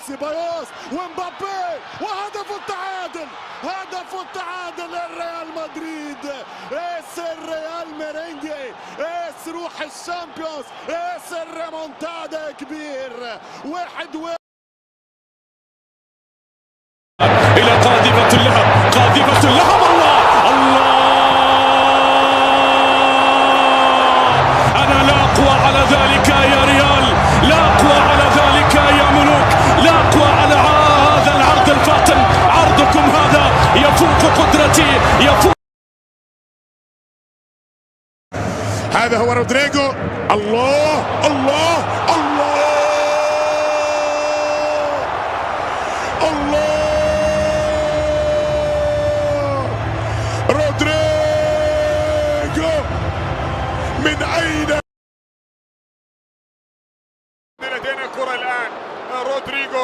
سيبايوس ومبابي وهدف التعادل، هدف التعادل للريال مدريد. اس الريال ميرينجي، اس روح الشامبيونز، اس الريمونتادا كبير. إلى قاذفة اللهب، قاذفة اللهب. الله الله، أنا لا أقوى على ذلك يا ريال، لا أقوى على ذلك يا ملوك، لا أقوى على هذا العرض الفاطم. عرضكم هذا يفوق قدرتي، يفوق. هذا هو رودريجو. الله الله الله الله. رودريجو من أين؟ لدينا كرة الآن. رودريجو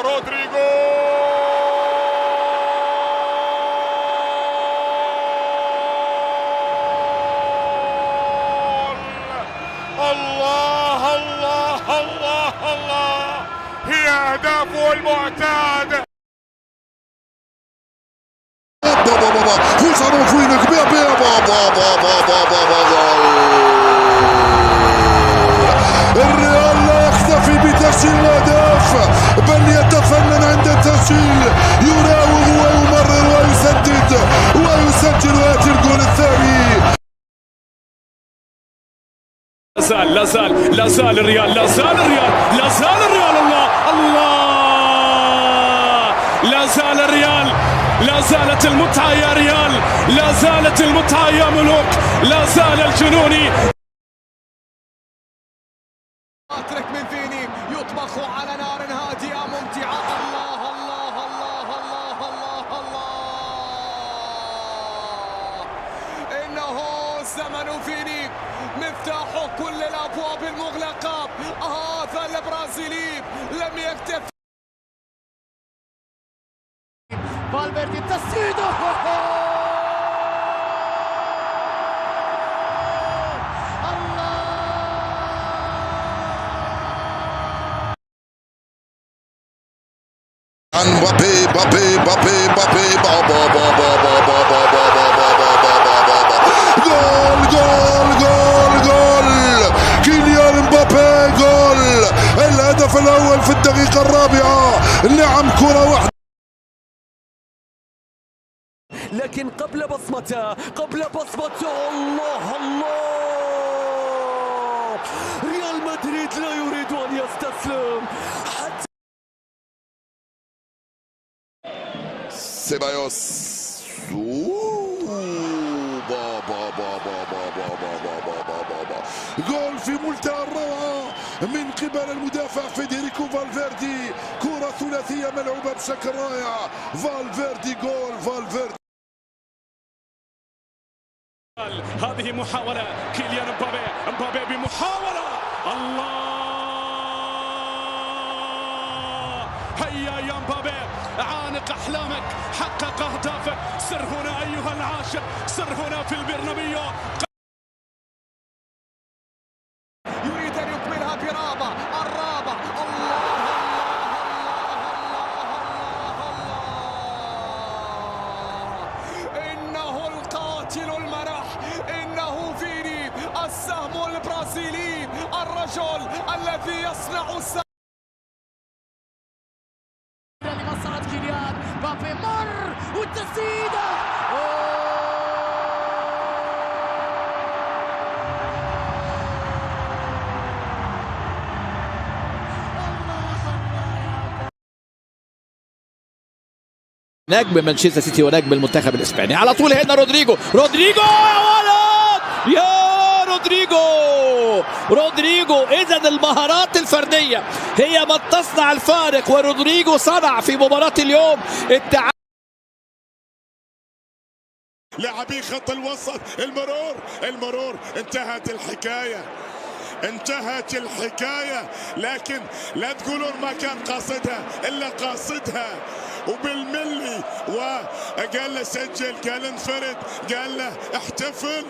الله الله الله الله، هي أهدافه المعتادة. خسروا فينك الريال لا يكتفي بتسجيل الأهداف بل يتفنن عند التسجيل، يراوغ ويمرر ويسدد ويسجل ويأتي الجول الثاني. لا زال الريال، الله الله، لا زال الريال، لا زالت المتعة يا ريال، لا زالت المتعة يا ملوك، لا زال الجنوني. اترك من فيني يطبخ على نار هادئة ممتعة. الله الله الله الله الله الله، إنه زمن فيني مفتاح كل الأبواب المغلقة. هذا البرازيلي لم يكتفي. فالفيردي التسديدة، مبابي مبابي مبابي مبابي بابا بابا بابا بابا بابا جول جول جول جول كيليان مبابي، جول الهدف الأول في الدقيقة الرابعة. نعم، كرة واحدة لكن قبل بصمته الله الله، ريال مدريد لا يريد أن يستسلم حتى. سيبايوس بابا بابا بابا بابا بابا، جول في منتهى الروعة من قبل المدافع فيدريكو فالفيردي. كرة ثلاثية ملعوبة بشكل رائع. فالفيردي جول فالفيردي. هذه محاولة كيليان مبابي بمحاولة. الله، هيا يا مبابي، عانق أحلامك، حقق أهدافك. سر هنا أيها العاشق، سر هنا في البرنابيو. يريد أن يكملها برابع الرابع. الله إنه القاتل المرح، إنه فيني السهم البرازيلي، الرجل الذي يصنع السهم. اللي وصلت كيليان مبابي، مر والتسديدة. نجم مانشستر سيتي ونجم المنتخب الاسباني. على طول هنا رودريجو يا ولد، يا رودريجو. اذا المهارات الفرديه هي من تصنع الفارق، ورودريجو صنع في مباراه اليوم لاعبي خط الوسط، المرور انتهت الحكاية، لكن لا تقولون ما كان قاصدها، إلا قاصدها وبالملي. وقال له سجل، قال انفرد، قال له احتفل.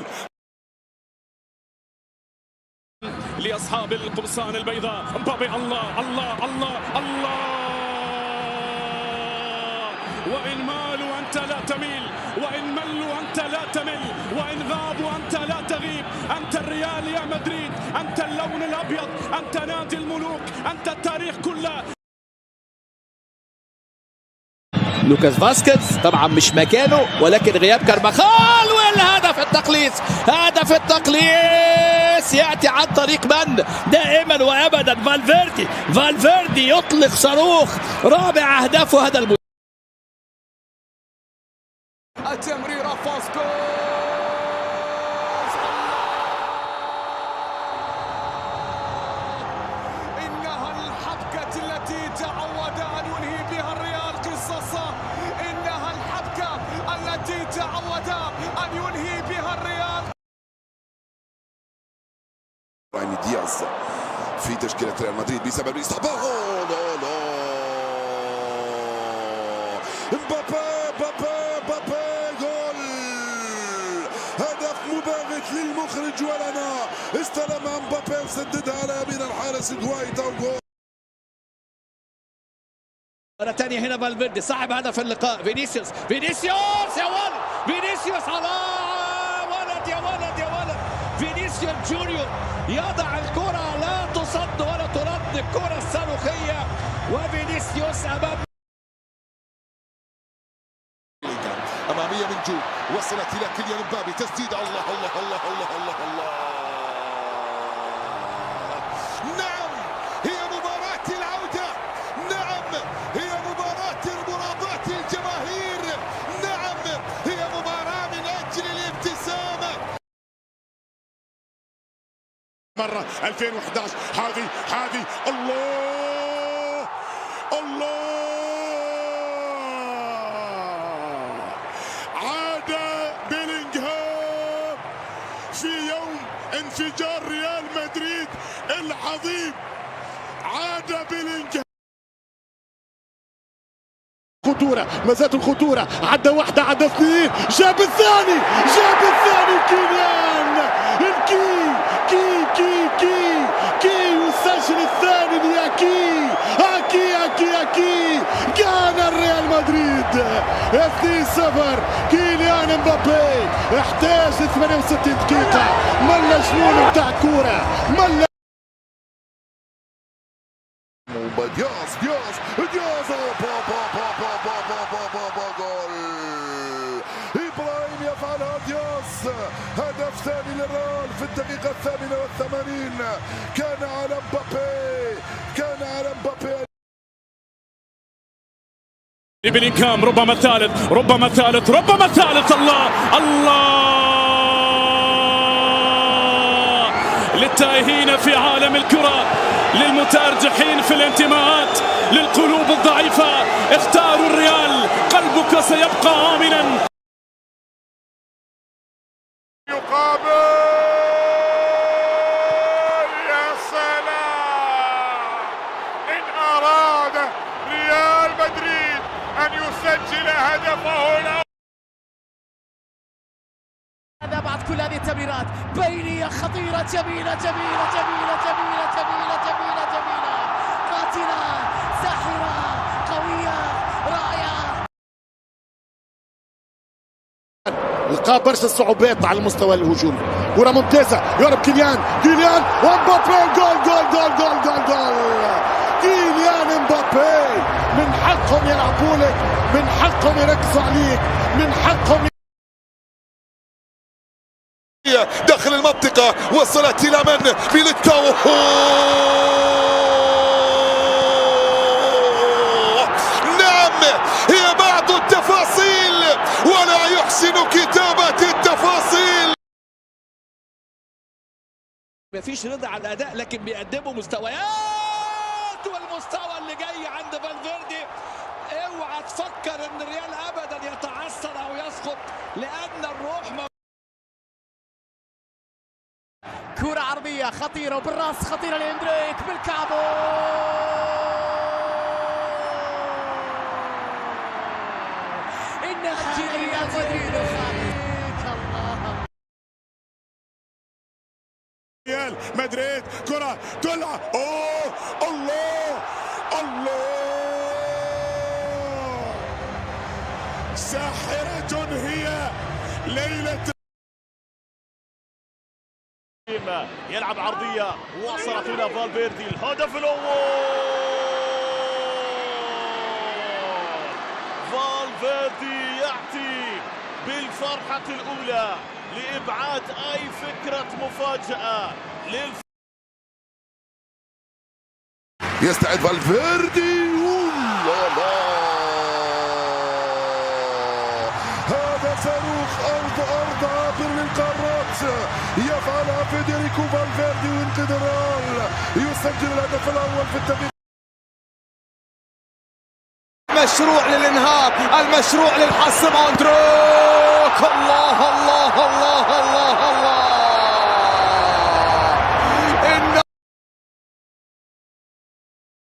لأصحاب القمصان البيضاء مبابي، الله الله الله الله، وإن مالوا أنت لا تميل، وإن ملوا أنت لا تمل، وإن غابوا أنت لا تغيب. أنت الريال يا مدريد، أنت اللون الأبيض، أنت نادي الملوك، أنت التاريخ كله. لوكاس فاسكيز طبعا مش مكانه، ولكن غياب كارفاخال، والهدف التقليص، هدف التقليص ياتي عن طريق من؟ دائما وابدا فالفيردي يطلق صاروخ، رابع اهدافه هذا التمريرة فاسكوز، إنها الحبكة التي تعود أن ينهي بها الريال قصصه، إنها الحبكة التي تعود أن ينهي بها الريال. براهيم دياز في تشكيلة ريال مدريد بسبب الاصابة. مبابي جول، هدف مباغت للمخرج ولنا، استلم مبابي وسددها على يمين الحارس غوايتا وجول. مرة ثانية هنا فالفيردي صاحب هدف اللقاء. فينيسيوس يا ولد، فينيسيوس على ولد يا ولد، فينيسيوس جونيور يضع الكرة لا تصد ولا ترد، الكرة الصاروخية، وفينيسيوس أمامية من جو، وصلت إلى كيليان مبابي، تسديد. الله الله الله الله الله الله. نعم هي مباراة العودة، نعم هي مباراة المرابطة الجماهير، نعم هي مباراة من أجل الابتسامة. مرة 2011 هذه الله عاد بيلينغهام في يوم انفجار ريال مدريد العظيم، عاد بيلينغهام. خطورة، ما زالت الخطورة، عدى واحدة، عدى اثنين، جاب الثاني كيليان كي يسجل الثاني يا كي كان الريال مدريد 2-0. كيليان مبابي احتاج 68 دقيقة، ملا جنون بتاع كورة، ملا دياز جول. إبراهيم يفعلها دياز، هدف ثاني للريال في الدقيقة 88. كان على مبابي. بلينغهام ربما ثالث. الله للتائهين في عالم الكرة، للمتأرجحين في الانتماءات، للقلوب الضعيفة، اختاروا الريال، قلبك سيبقى آمنا. يقابل، يا سلام، إن أراد ريال مدريد أن يسجل هدفه الأول. بعد كل هذه التمريرات بينية خطيرة، جميلة، قاتلة، ساحرة، قوية، رائعة. لقى برشا الصعوبات على المستوى الهجومي، كرة ممتازة، يهرب كيليان ومبابي، جول. كيليان مبابي، من حقهم يلعبوا لك، من حقهم يركزوا عليك، من حقهم داخل المنطقة، وصلت إلى من؟ ميليتاو. نعم هي بعض التفاصيل، ولا يحسن كتابة التفاصيل. ما فيش رضا على الاداء، لكن بيقدموا مستويات، والمستوى اللي جاي عند فالفيردي اوعى تفكر ان الريال ابدا يتعثر او يسقط، لان الروح كرة عرضية خطيرة وبالراس خطيرة لإندريك بالكعبو، إنها ريال مدريد. الله، ريال مدريد، كرة تلعب، الله ساحرة هي ليلة. يلعب عرضية وصلت إلى فالفيردي، الهدف الأول. فالفيردي يأتي بالفرحة الأولى لإبعاد أي فكرة مفاجأة يستعد فالفيردي. هذا صاروخ أرض عابر للقارات يفعلها فيدريكو فالفيردي، وانقدرال يسجل الهدف الأول في التاريخ. مشروع للإنهاء، المشروع للحسم. أندروك، الله الله الله الله الله.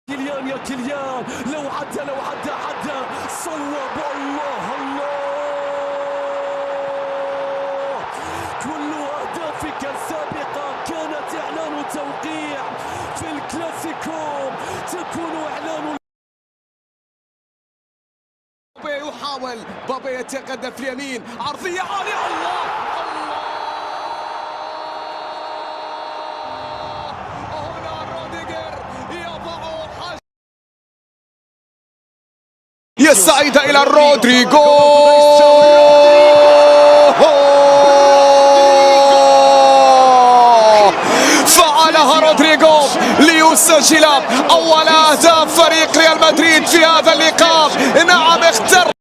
كيليان يا كيليان، لو عدى صوب. الله الله، كل أهدافك السابقة كانت إعلان توقيع في الكلاسيكو، تكون إعلان. بابي يحاول، بابي يتقدم في اليمين، عرضية عالية. الله الله، هنا روديجر يضع يستعيد إلى رودريجو. فعلها رودريجو ليسجل أول أهداف فريق ريال مدريد في هذا اللقاء. نعم، اختر